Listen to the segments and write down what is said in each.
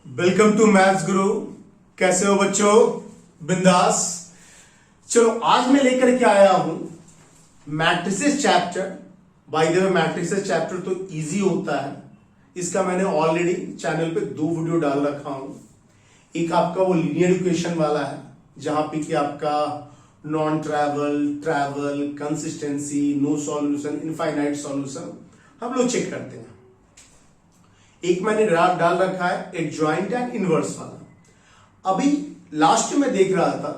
Welcome to maths गुरु। कैसे हो बच्चों? बिंदास। चलो आज मैं लेकर के आया हूं matrices chapter. By the way matrices chapter तो इजी होता है, इसका मैंने ऑलरेडी चैनल पे 2 वीडियो डाल रखा हूं। एक आपका वो लीनियर इक्वेशन वाला है जहां पे कि आपका non trivial, trivial, consistency, no solution, infinite solution हम लोग चेक करते हैं। एक मैंने डाल रखा है एडजॉइंट एंड इनवर्स वाला। अभी लास्ट में देख रहा था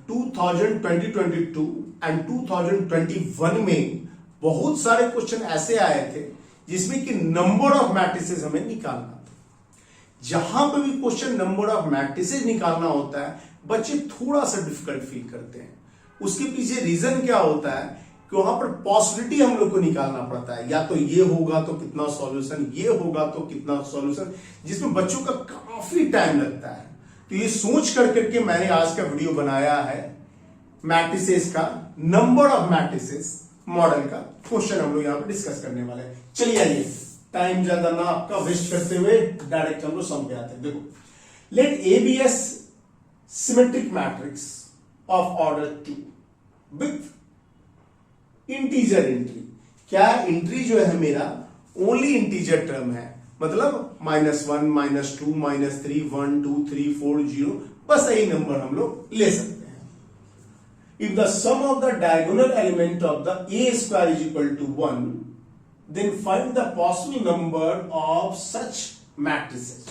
2022 एंड 2021 में बहुत सारे क्वेश्चन ऐसे आए थे जिसमें कि नंबर ऑफ मैट्रिसेस हमें निकालना था। जहां पे भी क्वेश्चन नंबर ऑफ मैट्रिसेस निकालना होता है बच्चे थोड़ा सा डिफिकल्ट फील करते हैं। उसके पीछे रीजन क्या होता है कि वहां पर पॉसिबिलिटी हम लोग को निकालना पड़ता है, या तो ये होगा तो कितना सॉल्यूशन, ये होगा तो कितना सॉल्यूशन, जिसमें बच्चों का काफी टाइम लगता है। तो ये सोच करके मैंने आज का वीडियो बनाया है मैट्रिसेस का, नंबर ऑफ मैट्रिसेस मॉडल का क्वेश्चन हम लोग यहां पर डिस्कस करने वाले हैं। चलिए आइए टाइम ज्यादा ना आपका वेस्ट करते हुए डायरेक्ट हम लोग सम पे आते हैं। देखो, let A be S symmetric matrix of order 2 with integer entry. क्या एंट्री जो है मेरा ओनली इंटीजर टर्म है, मतलब -1, -2, -3, 1, 2, 3, 4, 0, बस यही नंबर हम लोग ले सकते हैं। If the sum of the diagonal element of the A square is equal to 1, then find the possible number of such matrices.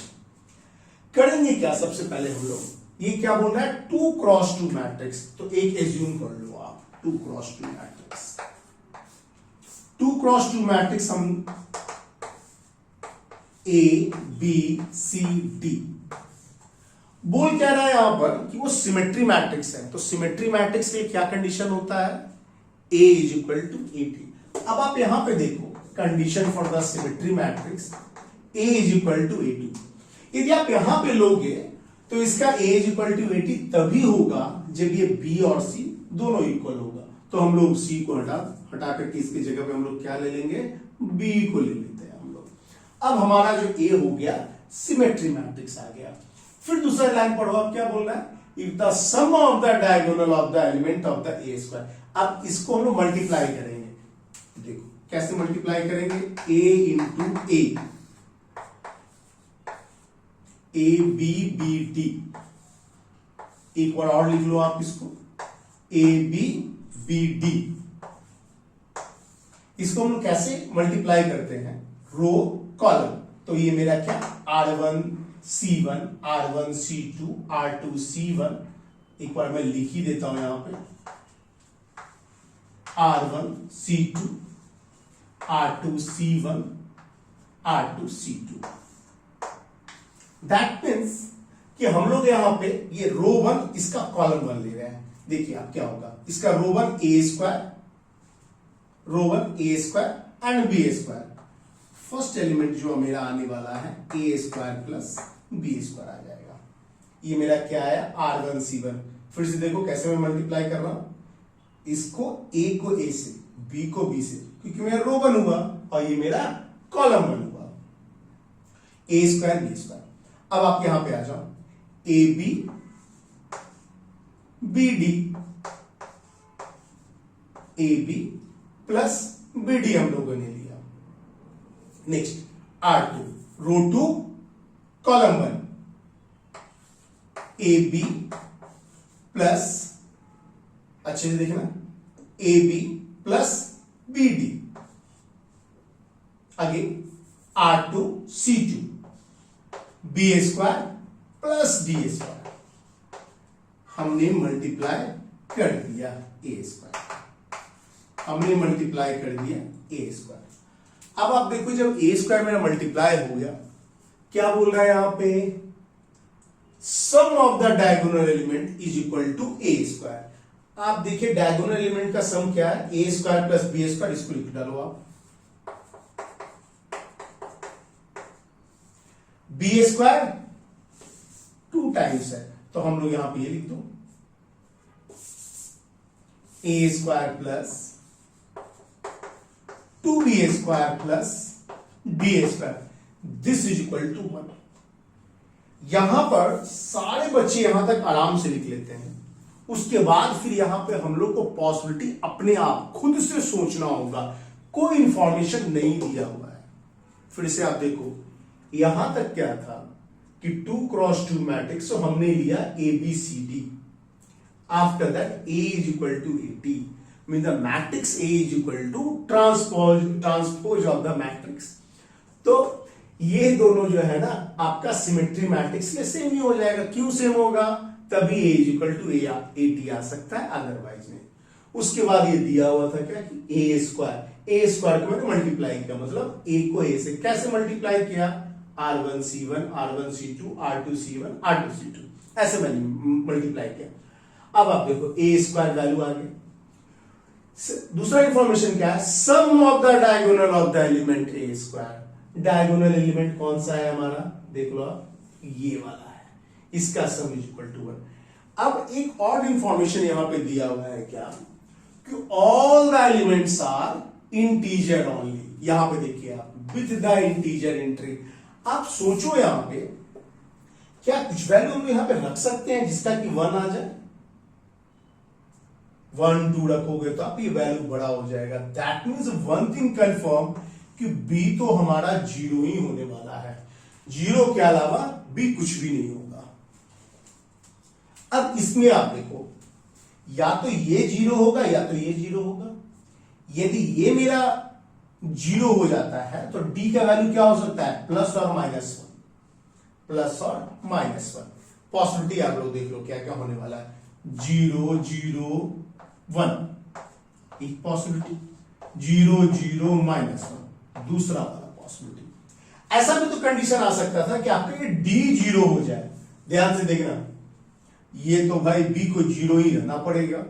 करेंगे क्या? सबसे पहले हम लोग ये क्या बोल रहा है 2 क्रॉस 2 मैट्रिक्स। तो एक एज्यूम कर लो आप 2 क्रॉस 2 मैट्रिक्स। 2 क्रॉस 2 मैट्रिक्स हम ए बी सी डी बोल क्या रहा है यहां पर कि वो सिमेट्री मैट्रिक्स है। तो सिमेट्री मैट्रिक्स के लिए क्या कंडीशन होता है? A is equal to A T. अब आप यहां पे देखो condition for the symmetry matrix A is equal to A T. यदि आप यहां पे लोगे तो इसका A is equal to A T तभी होगा जब ये बी और सी दोनों इक्वल होगा। तो हम लोग सी को हटा करके इसकी जगह पे हम लोग क्या ले लेंगे? बी को ले लेते हैं हम लोग। अब हमारा जो ए हो गया सिमेट्री मैट्रिक्स आ गया। फिर दूसरा लाइन पढ़ो, आप क्या बोल रहा है? If the sum of the diagonal of the element of the A square. अब इसको हम लोग मल्टीप्लाई करेंगे। देखो कैसे मल्टीप्लाई करेंगे? A into A B B D. एक बार और लिख लो आप इसको, ए बी बी डी। इसको हम लोग कैसे मल्टीप्लाई करते हैं? Row column. तो ये मेरा क्या R1 C1, R1 C2, R2 C1। एक बार मैं लिख ही देता हूं यहां पे R1 C2, R2 C1, R2 C2। That means कि हम लोग यहां पे ये रो 1 इसका कॉलम 1 ले रहे हैं। देखिए आप क्या होगा, इसका row 1 A square, row 1 A square and B square. First element जो मेरा आने वाला है A square plus B square आ जाएगा। ये मेरा क्या है? R1 C1। फिर से देखो कैसे मैं मल्टीप्लाई कर रहा हूं, इसको ए को ए से, बी को बी से, क्योंकि मेरा रो 1 हुआ और ये मेरा कॉलम 1 हुआ। A square B square. अब आप यहां पे आ जाओ, A B B D, A B plus B D हम लोगों ने लिया। Next R2 row 2 column 1, A B plus, अच्छे से देखना, A B plus B D. Again R2 C2, B square plus D square. हमने मल्टीप्लाई कर दिया ए स्क्वायर, हमने मल्टीप्लाई कर दिया ए स्क्वायर। अब आप देखो जब ए स्क्वायर मेरा मल्टीप्लाई हो गया, क्या बोल रहा है यहां पे? Sum of the diagonal element is equal to A square. आप देखिए डायगोनल एलिमेंट का सम क्या है? A square plus B square. इसको लिख डालो आप, बी स्क्वायर 2 टाइम्स है, तो हम लोग यहां पे ये लिख दो A square plus 2b² plus d², this is equal to 1। यहां पर सारे बच्चे यहां तक आराम से लिख लेते हैं, उसके बाद फिर यहां पे हम लोग को पॉसिबिलिटी अपने आप खुद से सोचना होगा, कोई इंफॉर्मेशन नहीं दिया हुआ है। फिर से आप देखो, यहां तक क्या था कि 2x2 मैट्रिक्स, तो हमने लिया ABCD। After that A is equal to AT, means the matrix A is equal to transpose of the matrix। तो ये दोनों जो है ना आपका सिमेट्री मैट्रिक्स के सेम ही हो जाएगा। क्यों सेम होगा? तभी A is equal to AT आ सकता है, अदरवाइज नहीं। उसके बाद ये दिया हुआ था क्या कि A स्क्वायर को मैंने मल्टीप्लाई किया, मतलब A को A से कैसे मल्टीप्लाई किया? R1C1 R1C2 R2C1 R2C2, ऐसे मैंने मल्टीप्लाई किया। अब आप देखो A स्क्वायर वैल्यू आ गई। दूसरा इंफॉर्मेशन क्या है? Sum of the diagonal of the element A square. Diagonal element कौन सा है हमारा? देख लो आप, ये वाला है, इसका सम इज इक्वल टू 1। अब एक और इंफॉर्मेशन यहां पे दिया हुआ है क्या कि all the elements are integer only. यहां पे देखिए आप, विद द इंटीजर एंट्री। आप सोचो यहां पे क्या कुछ वैल्यू हम यहां पे रख सकते हैं जिसका कि 1 आ जाए? 1 2 रखोगे तो आप ये वैल्यू बड़ा हो जाएगा। That means one thing confirm कि B तो हमारा 0 ही होने वाला है, 0 के अलावा B कुछ भी नहीं होगा। अब इसमें आप देखो, या तो ये 0 होगा या तो ये 0 होगा। यदि ये मेरा 0 हो जाता है तो D का वैल्यू क्या हो सकता है? प्लस और माइनस 1, प्लस और माइनस 1। पॉसिबिलिटी आप लोग देख लो क्या क्या होने वाला है। 0 0 1 एक पॉसिबिलिटी, 0 0 माइनस 1 दूसरा वाला पॉसिबिलिटी। ऐसा भी तो कंडीशन आ सकता था कि आपका ये D 0 हो जाए। ध्यान से देखना, ये तो भाई B को 0 ही रहना पड़ेगा।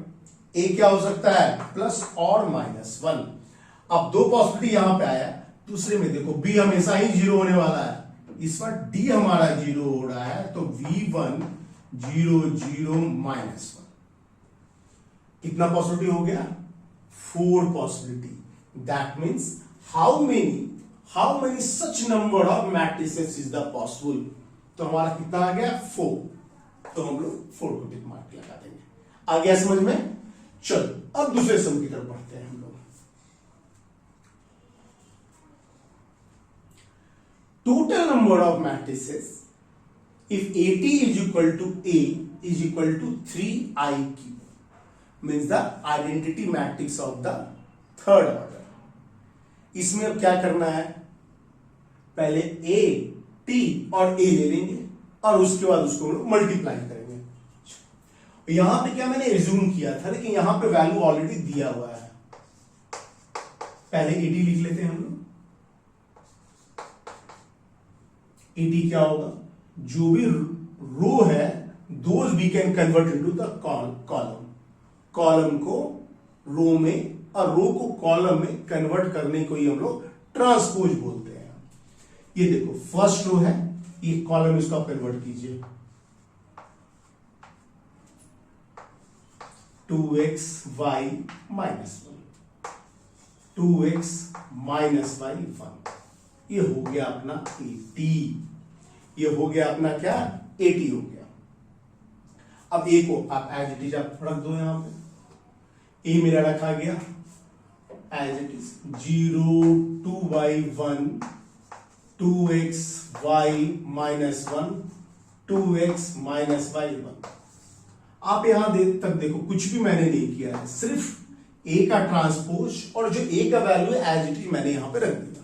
A क्या हो सकता है? प्लस और माइनस 1। अब दो पॉसिबिलिटी यहां पे आया। दूसरे में देखो B हमेशा ही 0 होने वाला है, इस बार D हमारा 0 हो रहा है, तो V1 0 0 माइनस 1। कितना पॉसिबिलिटी हो गया? 4 possibility. That means how many such number of matrices is the possible. तो हमारा कितना आ गया? 4। तो हम लोग 4 को टिक मार्क लगा देंगे। आ गया समझ में? चलो अब दूसरे सम की तरफ बढ़ते हैं हम लोग। Total number of matrices if AT is equal to A is equal to 3IQ, means the identity matrix of the third order। इसमें अब क्या करना है? पहले A T और A ले लेंगे और उसके बाद उसको मल्टीप्लाई करेंगे। यहां पे क्या मैंने एज्यूम किया था, लेकिन यहां पे वैल्यू ऑलरेडी दिया हुआ है। पहले AT लिख लेते हैं हम लोग। AT क्या होगा? जो भी रो है those we can convert into the column. Column को रो में और रो को कॉलम में कन्वर्ट करने को ही हम लोग ट्रांसपोज बोलते हैं। ये देखो फर्स्ट रो है, ये कॉलम, इसको आप कन्वर्ट कीजिए। 2xy minus 1, 2x minus y 1। ये हो गया अपना AT। ये हो गया अपना क्या? AT हो गया। अब A को आप एज इट इज आप रख दो यहां पे। A मेरा रखा गया as it is 0 2y1 2xy minus 1 2x minus y 1। आप यहां तक देखो कुछ भी मैंने नहीं किया है, सिर्फ A का ट्रांसपोज और जो A का वैल्यू है एज इट इज मैंने यहां पे रख दिया।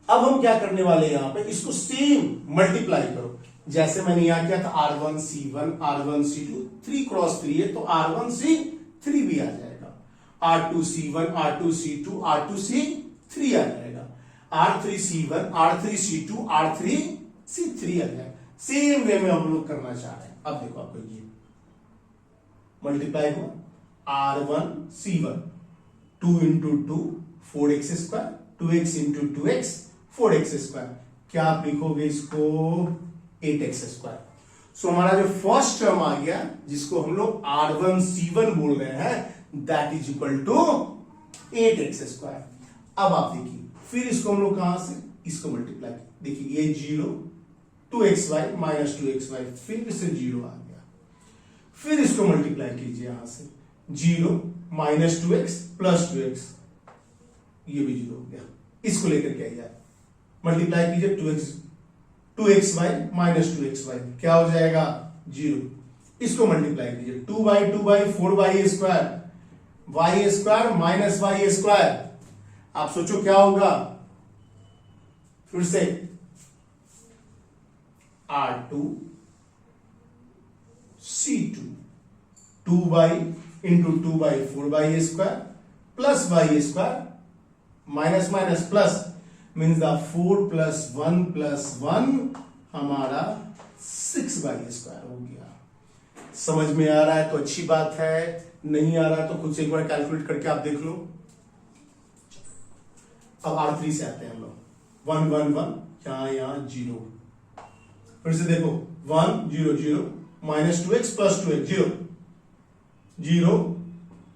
अब हम क्या करने वाले हैं? यहां पे इसको सेम मल्टीप्लाई करो, जैसे मैंने यहां किया था R1C1 R1C2 3 क्रॉस 3 है तो R1C3 भी आ जाएगा, R2C1 R2C2 R2C3 आ जाएगा, R3C1 R3C2 R3C3 आ जाएगा। सेम वे में हम लोग करना चाह रहे हैं। अब देखो आपको ये मल्टीप्लाई हुआ R1C1 2 into 2 4x square, 2x into 2x 4x square. क्या आप लिखोगे इसको? 8x square. सो हमारा जो फर्स्ट टर्म आ गया जिसको हम लोग R1C1 बोल रहे हैं, that is equal to 8x square. अब आप देखिए, फिर इसको हम लोग कहां से इसको मल्टीप्लाई, देखिए ये 0 2xy माइनस 2xy, फिर से 0 आ गया। फिर इसको मल्टीप्लाई कीजिए यहां से, 0 माइनस 2x प्लस 2x, ये भी 0 हो गया। इसको लेकर के आइए, मल्टीप्लाई कीजिए 2xy माइनस 2xy, क्या हो जाएगा 0। इसको मल्टीप्लाई कीजिए 2 4y square, y square minus y square, आप सोचो क्या होगा, फिर से R2 C2, 2y into 2/4y square plus y square minus minus plus, means the 4 plus 1 हमारा 6y स्क्वायर हो गया। समझ में आ रहा है तो अच्छी बात है, नहीं आ रहा है तो खुद से एक बार कैलकुलेट करके आप देख लो। अब R3 से आते हैं हम लोग, 1 1 1 यहां 0, फिर से देखो 1 0 0 minus 2x plus 2x 0 0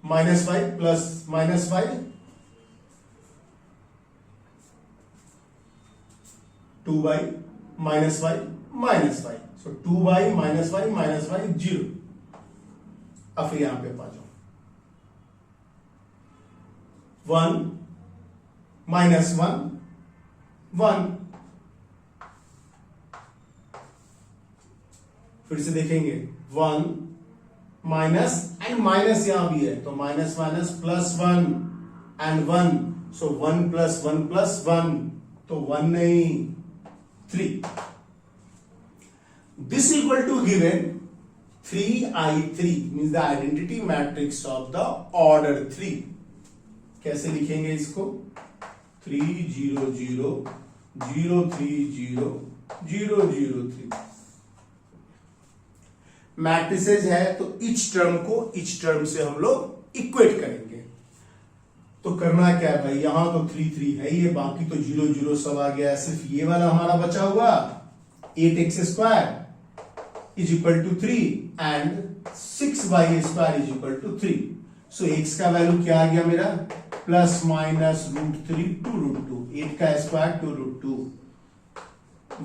minus 5 plus minus 5 2y minus y minus 5, सो 2y minus y minus y 0। अब फिर यहां पे पा जाओ 1 माइनस 1 1, फिर से देखेंगे 1 माइनस एंड माइनस यहां भी है तो minus minus plus 1 and 1, so 1 plus 1 plus 1, तो 1 नहीं 3। This equal to given 3i3 means the identity matrix of the order 3। कैसे लिखेंगे इसको, 3 0 0 0 3 0 0 0 3। मैट्रिसेज है तो इच टर्म को इच टर्म से हम लोग इक्वेट करेंगे। तो करना क्या है भाई, यहां तो 3 3 है ये, बाकी तो 0 0 सब आ गया, सिर्फ ये वाला हमारा बचा हुआ 8x square is equal to 3 and 6y square is equal to 3। So x का वैल्यू क्या आ गया मेरा, प्लस माइनस √3 टू √2, 8 का square to √2,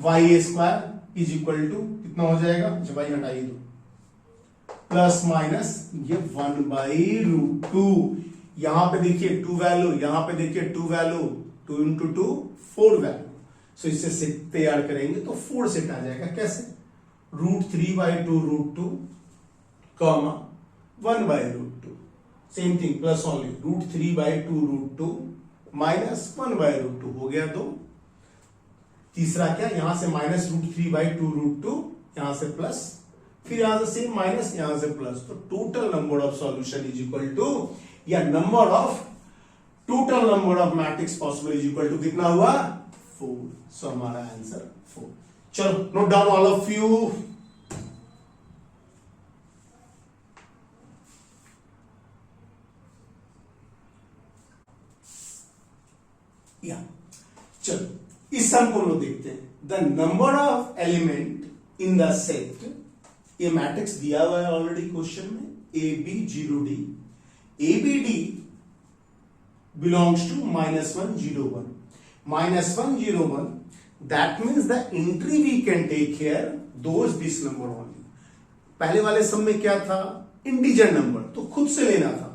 y square is equal to कितना हो जाएगा, जब y हटाइए दो, प्लस माइनस ये 1/√2। यहां पे देखिए 2 वैल्यू, यहां पे देखिए 2 वैल्यू, 2 इंटू 2 4 वैल्यू, सो इससे सेट तैयार करेंगे तो 4 सेट आ जाएगा। कैसे, √3/2 √2 comma 1/√2, same thing plus only √3/2 √2 minus 1/√2 हो गया 2। तीसरा क्या, यहां से माइनस √3/2 √2, यहां से प्लस, फिर यहां से सेम माइनस, यहां से प्लस, तो total number of solution is equal to, या number of total number of matrix possible is equal to कितना हुआ 4। सो हमारा आंसर 4। चलो note down all of you. या चलो इस सम को हम लोग देखते हैं। The number of element in the set, ये मैट्रिक्स दिया हुआ है ऑलरेडी क्वेश्चन में, AB0D, ABD belongs to -1 0 1, -1 0 1, that means the entry we can take here those this number only। पहले वाले सम में क्या था, इंटीजर नंबर, तो खुद से लेना था।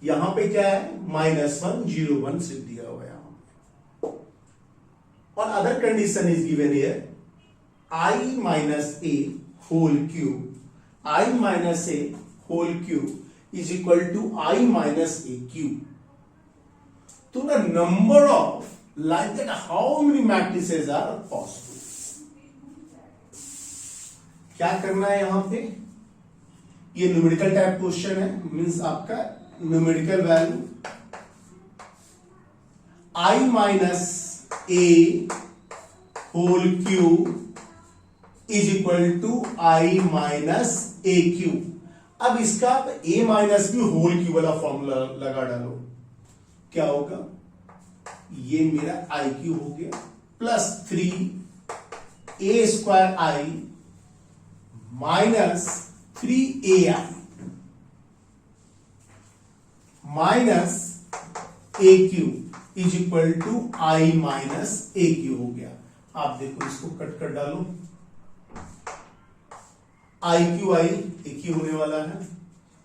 यहां पे क्या है, -1 0 1 से दिया हुआ है यहां पे। और other condition is given here, I minus a whole cube, I minus a whole cube is equal to I minus a cube। तो the number of like that how many matrices are possible। क्या करना है यहां पे, ये numerical type question है, means आपका numerical value I minus a whole cube is equal to I minus a cube. अब इसका आप a minus b whole cube वाला फॉर्मूला लगा डालो, क्या होगा, ये मेरा I क्यूब हो गया, plus 3a square I minus 3ai minus a cube is equal to I minus a cube हो गया। आप देखो इसको कट कर डालो, आई क्यू आई एक ही होने वाला है,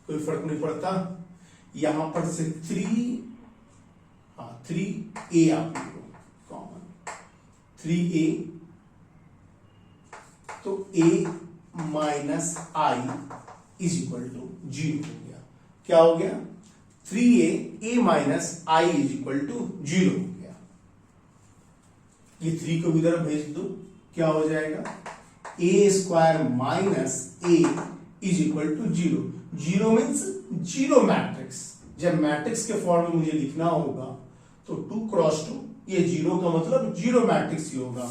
कोई फर्क नहीं पड़ता। यहां पर से 3a आप कॉमन 3a, तो a minus I is equal to 0 हो गया। क्या हो गया? 3a minus I is equal to 0 हो गया। ये 3 को भी इधर भेज दो, क्या हो जाएगा? a square minus a is equal to 0। 0 means zero matrix. जब मैट्रिक्स के फॉर्म में मुझे लिखना होगा तो 2 क्रॉस 2, ये 0 का मतलब जीरो मैट्रिक्स ही होगा।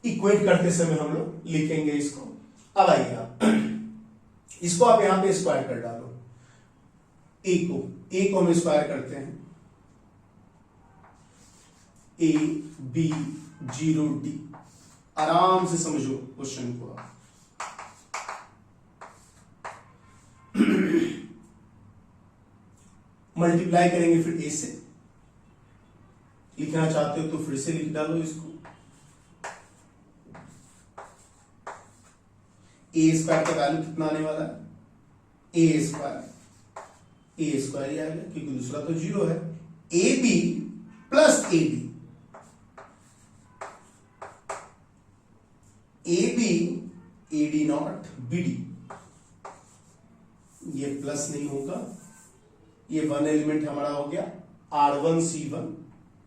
इक्वेट करते समय हम लोग लिखेंगे इसको। अब आइए आप इसको आप यहां पे स्क्वायर कर डालो, a को हम स्क्वायर करते हैं, a b 0 d। आराम से समझो क्वेश्चन को आप। मल्टीप्लाई करेंगे फिर a से, लिखना चाहते हो तो फिर से लिख डालो इसको। ए स्क्वायर का वैल्यू कितना आने वाला है? ए स्क्वायर ही आएगा क्योंकि दूसरा तो 0 है। A B plus A D, A B A D not B D, ये प्लस नहीं होगा, ये 1 एलिमेंट हमारा हो गया R1 C1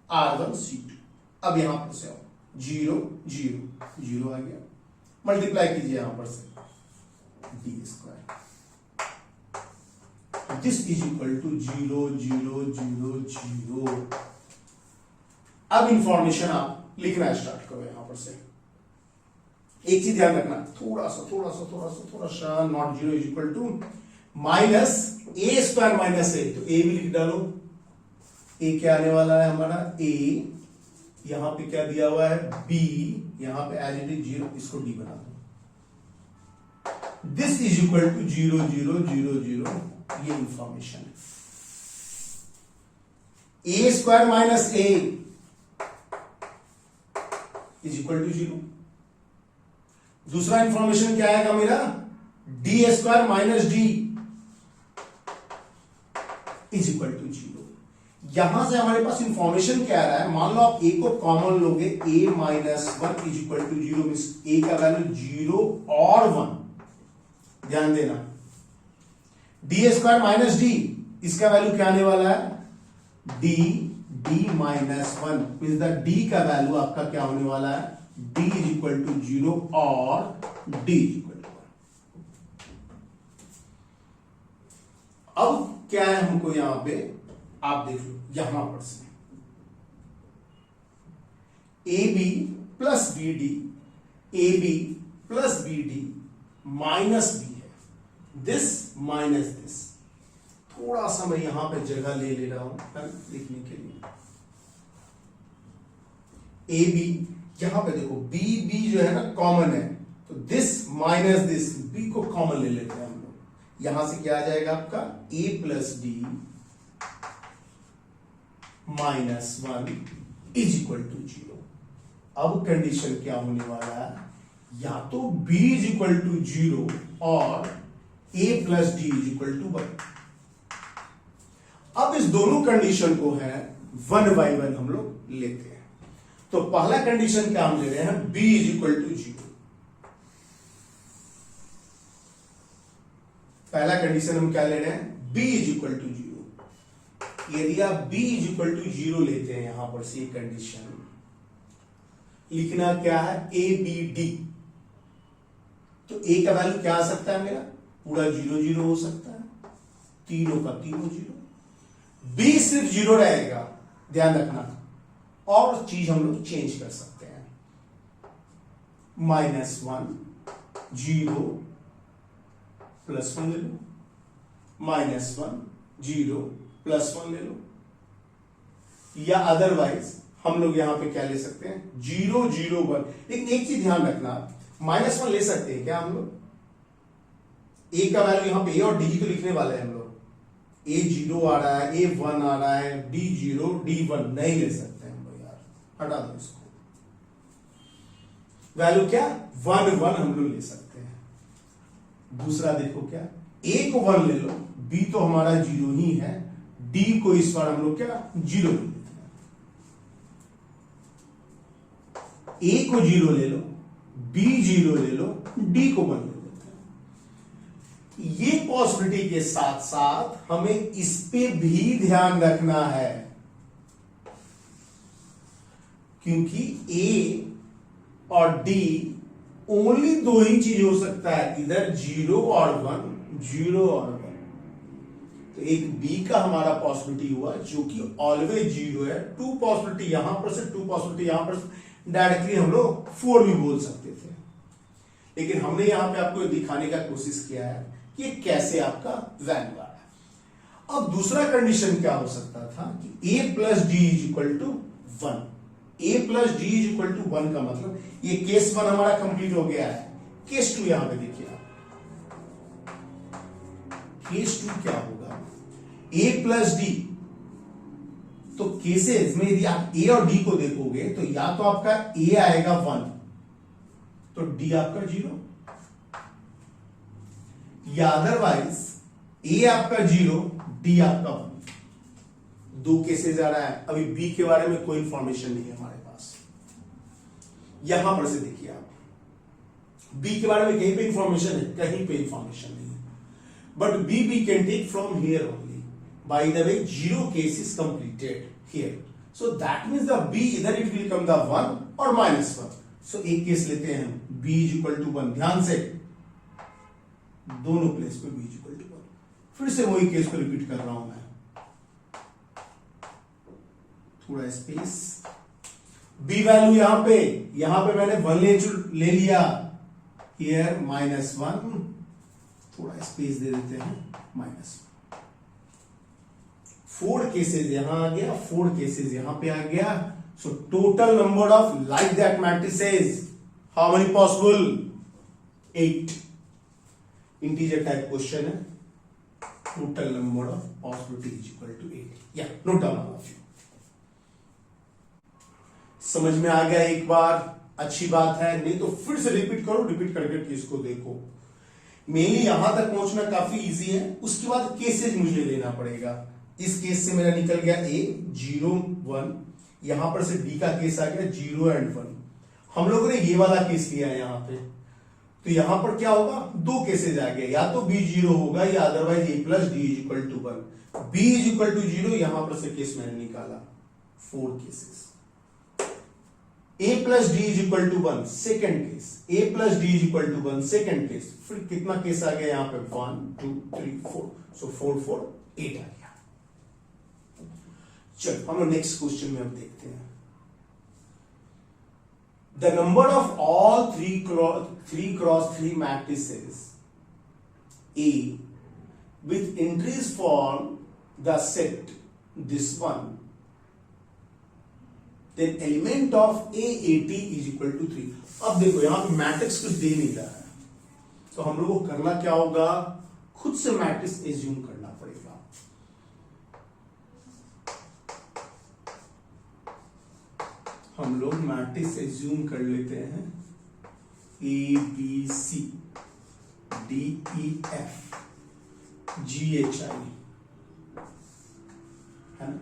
R1 C2। अब यहां पर से 0 0 0 आ गया, मल्टीप्लाई कीजिए यहां पर से d square, this is equal to 0 0 0 0। अब इंफॉर्मेशन आप लिखना स्टार्ट करो यहां पर से। एक चीज ध्यान रखना, थोड़ा सा not 0 is equal to minus A square minus A, तो ए भी लिख डालो। ए क्या आने वाला है हमारा? ए, यहां पे क्या दिया हुआ है? बी, यहां पे एज इट इज 0, इसको डी बना दो। दिस इज इक्वल टू 0 0 0 0, ये इंफॉर्मेशन है। A square minus A is equal to 0। दूसरा इंफॉर्मेशन क्या आएगा मेरा? D square minus D is equal to 0। यहां से हमारे पास इंफॉर्मेशन क्या आ रहा है? मान लो आप a को कॉमन लोगे, a minus 1 is equal to 0 means a का वैल्यू 0 और 1। ध्यान देना, डी स्क्वायर माइनस डी, इसका वैल्यू क्या आने वाला है? D minus 1 means the D का वैल्यू आपका क्या होने वाला है? d इज इक्वल टू 0 और d इज इक्वल टू 1। अब क्या है हमको यहां पे? आप देख लो यहां पर से A B plus B D, A B plus B D minus B है, दिस माइनस दिस। थोड़ा सा मैं यहां पे जगह ले रहा हूं लिखने के लिए। ए बी, यहां पे देखो बी बी जो है ना कॉमन है, तो दिस माइनस दिस, बी को कॉमन ले लेते हैं हम लोग। यहां से क्या आ जाएगा आपका? A plus D minus 1 is equal to 0। अब कंडीशन क्या होने वाला है? या तो b इज इक्वल टू 0 और a plus D is equal to 1। अब इस दोनों कंडीशन को है 1 बाय 1 हम लोग लेते हैं। तो पहला कंडीशन क्या हम ले रहे हैं? b is equal to 0। पहला कंडीशन हम क्या ले रहे हैं? b is equal to 0। यदि आप b इज इक्वल टू 0 लेते हैं यहां पर से कंडीशन, लिखना क्या है? a b d। तो a का वैल्यू क्या आ सकता है मेरा? पूरा 0 0 हो सकता है, तीनों का तीनों 0। b सिर्फ 0 रहेगा, ध्यान रखना। और चीज हम लोग चेंज कर सकते हैं, -1 0 +1 ले लो, -1 0 +1 ले लो, या अदरवाइज हम लोग यहां पे क्या ले सकते हैं? 0 0 1। लेकिन एक चीज ध्यान रखना, -1 ले सकते हैं क्या हम लोग? a का वैल्यू यहां पे a और d तो लिखने वाले हैं हम लोग। a 0 आ रहा है, a 1 आ रहा है, d 0 d 1 नहीं ले सकते हम लोग यार, हटा दो इसको। वैल्यू क्या 1 1 हम लोग ले सकते हैं। दूसरा देखो क्या, ए को 1 ले लो, बी तो हमारा 0 ही है, डी को इस बार हम लोग क्या 0 ले लेते हैं। ए को 0 ले लो, बी 0 ले लो, डी को 1 ले लेते हैं। ये पॉसिबिलिटी के साथ साथ हमें इस पे भी ध्यान रखना है, क्योंकि ए और डी ओनली दो ही चीज हो सकता है, इधर 0 और 1, 0 और 1। तो एक बी का हमारा पॉसिबिलिटी हुआ जो कि ऑलवेज 0 है। 2 पॉसिबिलिटी यहां पर से, 2 पॉसिबिलिटी यहां पर से, डायरेक्टली हम लोग 4 भी बोल सकते थे, लेकिन हमने यहां पे आपको दिखाने का कोशिश किया है कि कैसे आपका वैल्यू आया। अब दूसरा कंडीशन क्या हो सकता था कि a plus D is equal to 1। a plus D is equal to 1 का मतलब ये केस 1 हमारा कंप्लीट हो गया है। केस 2 यहां पे देखिए आप, केस 2 क्या होगा, a प्लस डी। तो केसेस में यदि आप a और d को देखोगे तो या तो आपका a आएगा 1 तो d आपका 0, या अदरवाइज a आपका 0 d आपका 1। 2 केसेस आ रहा है। अभी b के बारे में कोई इंफॉर्मेशन नहीं है हमारे पास। यहां पर से देखिए आप, b के बारे में कहीं पे इंफॉर्मेशन है, कहीं पे इंफॉर्मेशन नहीं है, but b we can take from here only. By the way, 0 case is completed here. So that means the b either it will become the 1 or minus 1. So एक केस लेते हैं हम, b is equal to 1। ध्यान से दोनों place पे b is equal to 1। फिर से वही केस को रिपीट कर रहा हूं मैं, थोड़ा स्पेस। b वैल्यू यहां पे मैंने 1 ले लिया, हियर -1, थोड़ा स्पेस दे देते हैं, -1। 4 केसेस यहां आ गया, 4 केसेस यहां पे आ गया। So total number of like that matrices, how many possible, 8। Integer type question है, total number of possibility is equal to 8। या note down all of you. समझ में आ गया एक बार, अच्छी बात है, नहीं तो फिर से रिपीट करो, रिपीट करके केस को देखो। मेनली यहां तक पहुंचना काफी इजी है, उसके बाद केसेस मुझे लेना पड़ेगा। इस केस से मेरा निकल गया a 0 1, यहां पर से d का केस आ गया 0 एंड 1। हम लोगों ने ये वाला केस लिया है यहां पे, तो यहां पर क्या होगा, 2 केसेस आ गए, या तो b 0 होगा या otherwise a plus D is equal to 1। b is equal to 0, यहां पर से केस मैंने निकाला, 4 cases. a plus D is equal to 1 second case, a plus D is equal to 1 second case. फिर कितना केस आ गया यहां पे, 1 2 3 4, सो 4 4 8 आ गया। चलो हम लोग नेक्स्ट क्वेश्चन में अब देखते हैं। The number of all 3 cross 3 matrices A with entries from the set this one, then element of AAT is equal to 3। अब देखो यहां पे मैट्रिक्स कुछ दे नहीं रहा है, तो हम लोग को करना क्या होगा, खुद से मैट्रिक्स एज्यूम करना पड़ेगा। हम लोग मैट्रिक्स एज्यूम कर लेते हैं, A B C D E F G H I, है ना।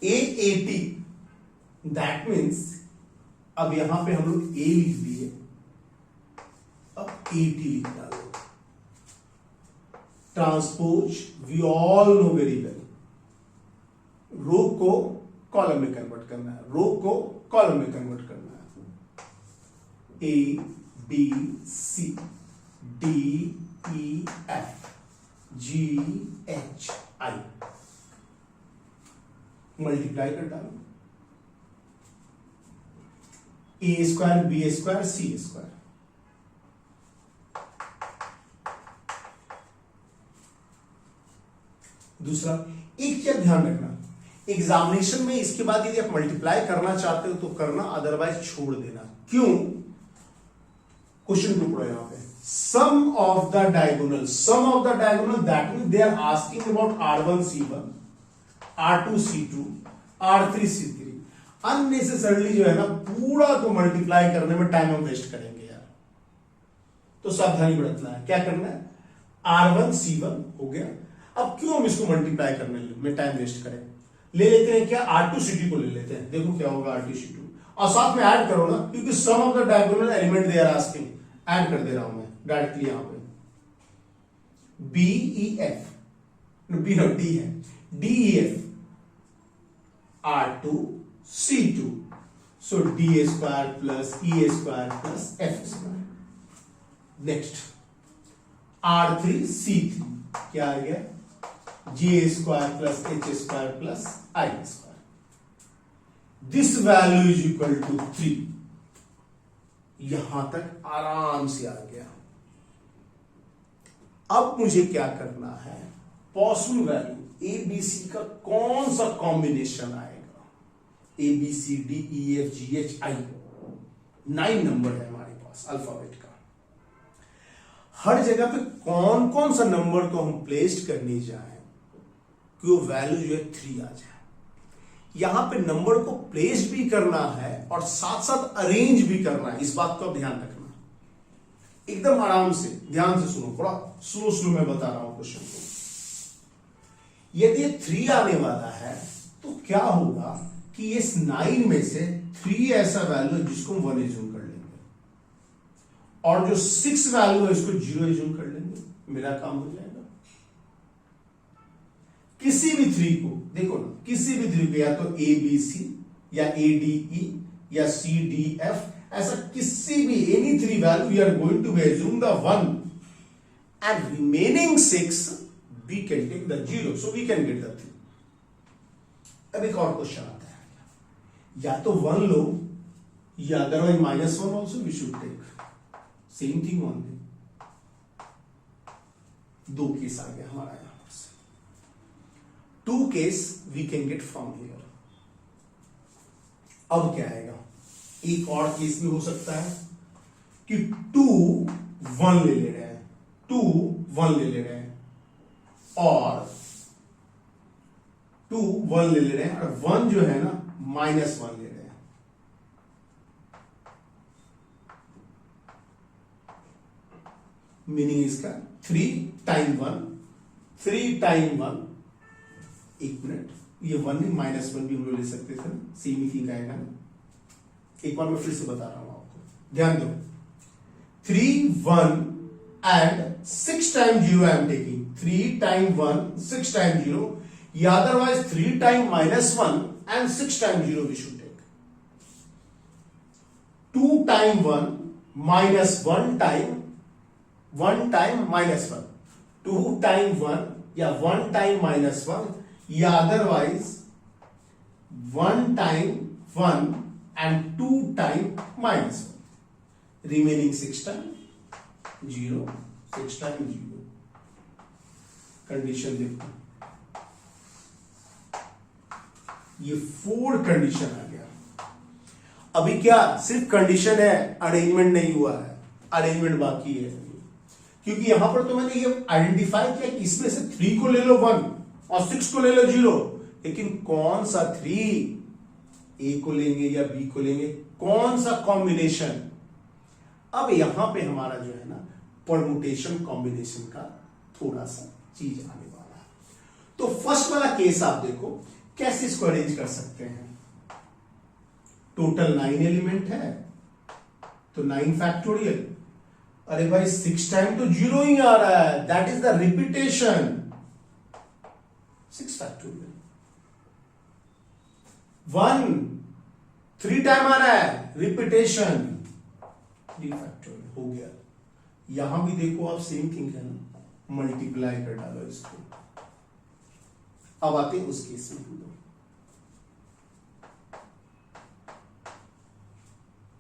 AAT दैट मीन्स, अब यहां पे हम लोग A लिख दिए, अब AT लिख डालो। Transpose we all know very well, row को कॉलम में कन्वर्ट करना है, रो को कॉलम में कन्वर्ट करना है। A B C D E F G H I, multiply कर डालो, ए स्क्वायर बी स्क्वायर सी स्क्वायर। दूसरा एक क्या ध्यान रखना, एग्जामिनेशन में इसके बाद यदि आप मल्टीप्लाई करना चाहते हो तो करना, अदरवाइज छोड़ देना। क्यों, क्वेश्चन टू पढ़ो यहां पे, sum of the diagonal, sum of the diagonal that mean they are asking about R1 C1 R2 C2 R3 C3। Unnecessarily जो है ना पूरा को मल्टीप्लाई करने में टाइम हम वेस्ट करेंगे यार, तो सावधानी बरतना है। क्या करना है, R1 C1 हो गया। अब क्यों हम इसको मल्टीप्लाई करने में टाइम वेस्ट करें, ले लेते हैं क्या R2 C2 को ले लेते हैं। देखो क्या होगा R2 C2, और साथ में ऐड करो ना, क्योंकि sum of the diagonal element they are asking, add कर दे रहा हूं मैं डायरेक्टली यहां पे। BEF B नो D है, DEF R2 C2, so DA square plus EA square plus F square. Next R3 C3 क्या आ गया, GA square plus H square plus I square. This value is equal to 3। यहां तक आराम से आ गया। अब मुझे क्या करना है, पॉसिबल वैल्यू ABC का कौन सा कॉम्बिनेशन आएगा, ABCDEFGHI 9 नंबर है हमारे पास अल्फाबेट का। हर जगह पे कौन कौन सा नंबर को हम प्लेस्ड करने जाएं कि वो वैल्यू जो है 3 आ जाए। यहां पे नंबर को प्लेस भी करना है और साथ साथ अरेंज भी करना है, इस बात को ध्यान रखना। एकदम आराम से ध्यान से सुनो, थोड़ा स्लो स्लो मैं बता रहा हूं क्वेश्चन को। यदि 3 आने वाला है तो क्या होगा कि इस 9 में से 3 ऐसा वैल्यू है जिसको हम 1 एज्यूम कर लेंगे, और जो 6 वैल्यू है इसको 0 एज्यूम कर लेंगे, मेरा काम हो जाएगा। किसी भी 3 को देखो ना, किसी भी 3 को या तो ABC या ADE या CDF, ऐसा किसी भी any 3 value we are going to assume the 1 and remaining 6 we can take the 0, so we can get the 3। अब एक और क्वेश्चन आता है, या तो 1 लो या otherwise -1 also we should take, same thing only। 2 case आ गया हमारा यहां से, 2 case we can get from here। अब क्या आएगा, एक और केस भी हो सकता है कि 2 1 ले रहे हैं, 2 1 ले रहे हैं, और 2 1 ले रहे हैं, और 1 जो है ना -1 ले रहे हैं। मीनिंग इसका 3 टाइम 1, 3 टाइम 1, एक मिनट, ये 1 नहीं -1 भी हम लोग ले सकते थे, सेम ही थिंग आएगा ना। एक बार मैं फिर से बता रहा हूं आपको, ध्यान दो। 3 1 and 6 times 0 I am taking, 3 times 1 6 times 0, या otherwise 3 times -1 and 6 times 0 we should take। 2 times 1 minus 1 time -1, 2 times 1 या 1 time -1, या otherwise 1 time 1 and 2 time -1, remaining 6 time 0, 6 time 0। Condition देखो, ये 4 कंडीशन आ गया। अभी क्या सिर्फ कंडीशन है, अरेंजमेंट नहीं हुआ है, अरेंजमेंट बाकी है, क्योंकि यहां पर तो मैंने ये आइडेंटिफाई किया कि इसमें से 3 को ले लो 1 और 6 को ले लो 0, लेकिन कौन सा 3 A को लेंगे या B को लेंगे, कौन सा कॉम्बिनेशन। अब यहां पे हमारा जो है ना परमुटेशन कॉम्बिनेशन का थोड़ा सा चीज आने वाला है। तो फर्स्ट वाला केस आप देखो कैसे इसको अरेंज कर सकते हैं। टोटल 9 एलिमेंट है तो 9 फैक्टोरियल, अरे भाई 6 टाइम तो 0 ही आ रहा है, that is the repetition, 6 factorial. 1 3 time आ रहा है, रिपीटेशन, 3 फैक्टोरियल हो गया। यहां भी देखो आप सेम थिंग है ना, मल्टीप्लाई कर डालो इसको। अब आते हैं उस केस में,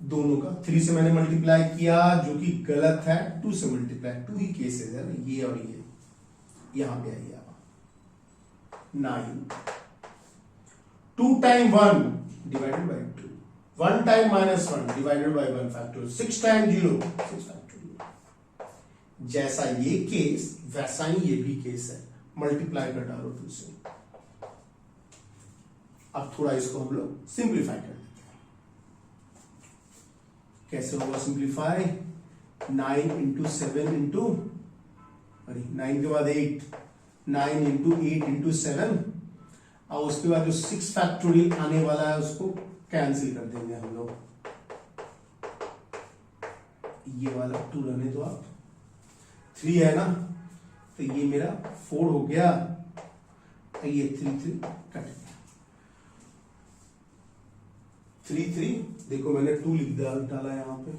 दोनों का 3 से मैंने मल्टीप्लाई किया जो कि गलत है, 2 से मल्टीप्लाई, 2 ही केसेस है ना, ये और ये, यहां पे आइए 9, 2 time 1 divided by 2, 1 time -1 divided by 1 factorial, 6 time 0 6 factorial. जैसा ये केस वैसा ही ये भी केस है, मल्टीप्लाई कर डालो 2 से। अब थोड़ा इसको हम लोग सिंप्लीफाई कर देते हैं। कैसे होगा सिंप्लीफाई? 9 इंटू 7 इंटू 9 के बाद 8, 9 इंटू 8 इंटू 7, और उसके बाद जो 6 फैक्टोरियल आने वाला है उसको कैंसिल कर देंगे हम लोग। ये वाला 2 रहने दो आप, 3 है ना, तो ये मेरा 4 हो गया, ये 3 कट गया, 3 देखो मैंने 2 लिख डाला यहां पे।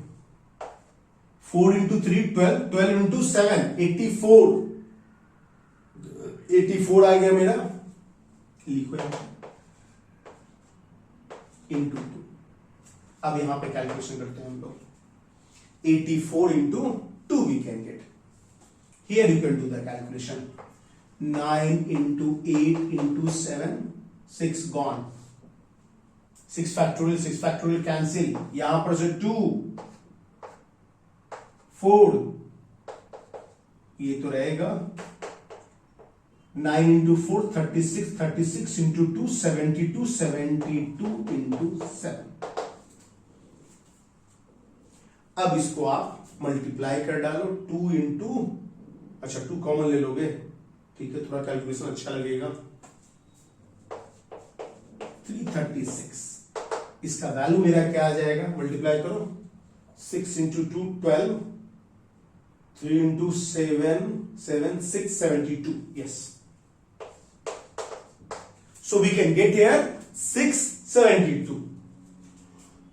4 इंटू 3 12, 12 इंटू 7 84 आ गया मेरा, लिखो इंटू 2। अब यहां पे कैलकुलेशन करते हैं हम लोग। 84 into 2 we can get. Here you can do the calculation. 9 into 8 into 7, 6 gone. 6 factorial cancel. यहां पर से 2, 4, ये तो रहेगा 9 into 4 36, 36 into 2 72, 72 into 7। अब इसको आप मल्टीप्लाई कर डालो, 2 इंटू, अच्छा 2 कॉमन ले लोगे, ठीक है, थोड़ा कैलकुलेशन अच्छा लगेगा। 336, इसका वैल्यू मेरा क्या आ जाएगा? मल्टीप्लाई करो, 6 into 2 12, 3 into 7 7 6 72, yes. So we can get here 672।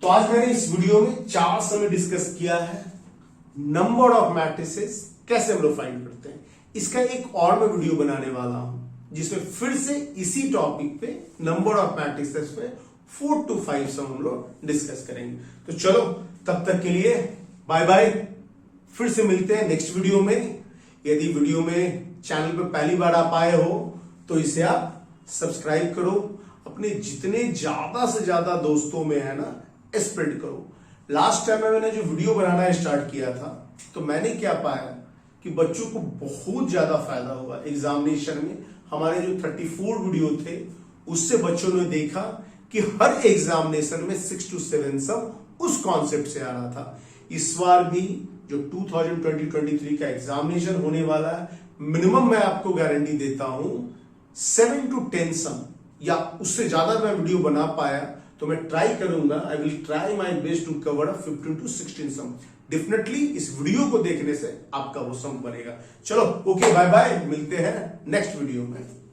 तो आज मैंने इस वीडियो में 4 समय डिस्कस किया है नंबर ऑफ मैट्रिसेस कैसे हम लोग फाइंड करते हैं। इसका एक और मैं वीडियो बनाने वाला हूं जिसमें फिर से इसी टॉपिक पे नंबर ऑफ मैट्रिसेस पे 4 to 5 सम हम लोग डिस्कस करेंगे। तो चलो तब तक के लिए बाय बाय, फिर से मिलते हैं नेक्स्ट वीडियो में। यदि वीडियो में चैनल पे पहली बार आप आए हो तो इसे आप सब्सक्राइब करो, अपने जितने ज्यादा से ज्यादा दोस्तों में है ना स्प्रेड करो। लास्ट टाइम में मैंने जो वीडियो बनाना स्टार्ट किया था तो मैंने क्या पाया कि बच्चों को बहुत ज्यादा फायदा हुआ। एग्जामिनेशन में हमारे जो 34 वीडियो थे उससे बच्चों ने देखा कि हर एग्जामिनेशन में 6 to 7 सम उस कॉन्सेप्ट से आ रहा था। इस बार भी जो 2020-23 का एग्जामिनेशन होने वाला है, मिनिमम मैं आपको गारंटी देता हूं 7 to 10 सम या उससे ज्यादा मैं वीडियो बना पाया तो मैं ट्राई करूंगा, I will try my best to cover 15 to 16 some. Definitely इस वीडियो को देखने से आपका वो सम बनेगा। चलो ओके, बाय बाय, मिलते हैं नेक्स्ट वीडियो में।